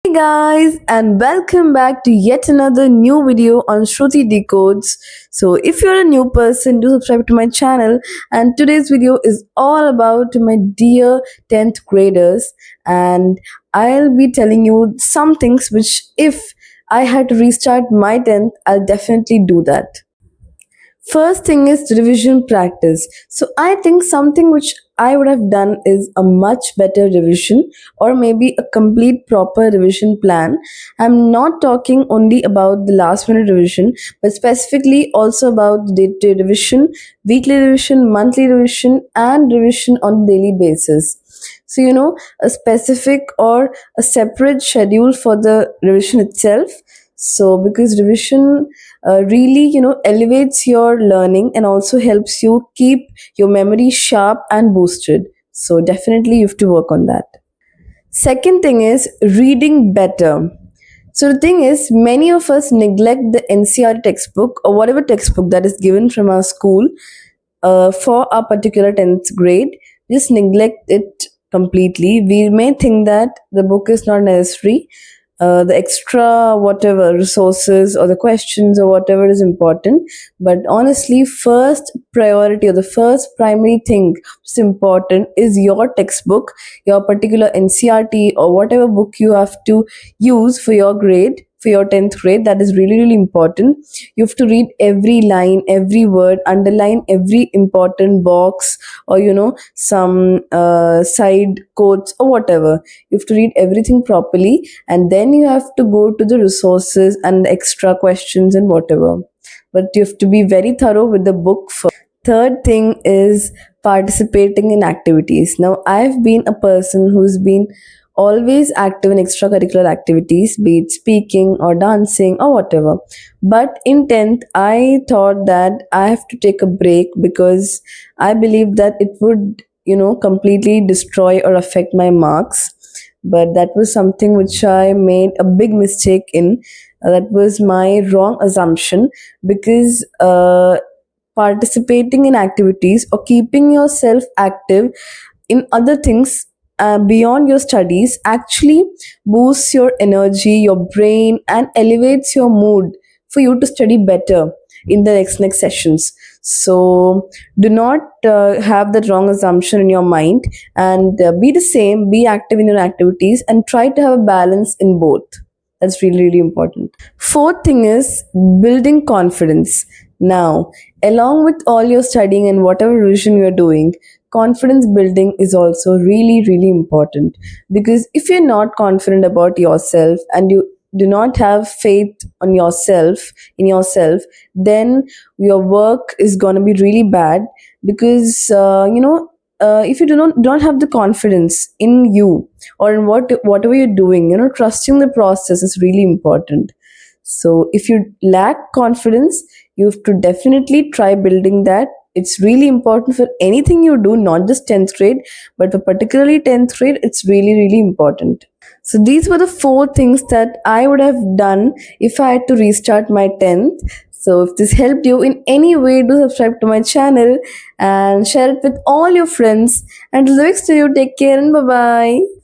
Hey guys, and welcome back to yet another new video on Shruti Decodes. So, if you're a new person, do subscribe to my channel. And today's video is all about my dear 10th graders, and I'll be telling you some things which, if I had to restart my 10th, I'll definitely do that. First thing is revision practice. So I think something which I would have done is a much better revision or maybe a complete proper revision plan. I'm not talking only about the last minute revision, but specifically also about the day-to-day revision, weekly revision, monthly revision, and revision on a daily basis. So, a specific or a separate schedule for the revision itself. So, because revision really, elevates your learning and also helps you keep your memory sharp and boosted. So, definitely you have to work on that. Second thing is reading better. So the thing is, many of us neglect the NCR textbook or whatever textbook that is given from our school for our particular 10th grade. Just neglect it completely. We may think that the book is not necessary. The extra whatever resources or the questions or whatever is important, but honestly, first priority or the first primary thing that's important is your textbook, your particular NCRT or whatever book you have to use for your grade, for your 10th grade. That is really, really important. You have to read every line, every word, underline every important box, or some side quotes or whatever. You have to read everything properly, and then you have to go to the resources and the extra questions and whatever. But you have to be very thorough with the book first. Third thing is participating in activities. Now, I've been a person who's been always active in extracurricular activities, be it speaking or dancing or whatever. But in 10th, I thought that I have to take a break because I believe that it would, completely destroy or affect my marks. But that was something which I made a big mistake in. That was my wrong assumption because participating in activities or keeping yourself active in other things beyond your studies actually boosts your energy, your brain, and elevates your mood for you to study better in the next sessions. So do not have that wrong assumption in your mind, and be the same, be active in your activities and try to have a balance in both. That's really, really important. Fourth thing is building confidence. Now, along with all your studying and whatever revision you're doing, confidence building is also really, really important. Because if you're not confident about yourself and you do not have faith on yourself, in yourself, then your work is going to be really bad. Because, if you do not have the confidence in you or in whatever you're doing, trusting the process is really important. So if you lack confidence, you have to definitely try building that. It's really important for anything you do, not just 10th grade, but for particularly 10th grade, it's really, really important. So these were the four things that I would have done if I had to restart my 10th. So if this helped you in any way, do subscribe to my channel and share it with all your friends. Until the next video, take care and bye bye.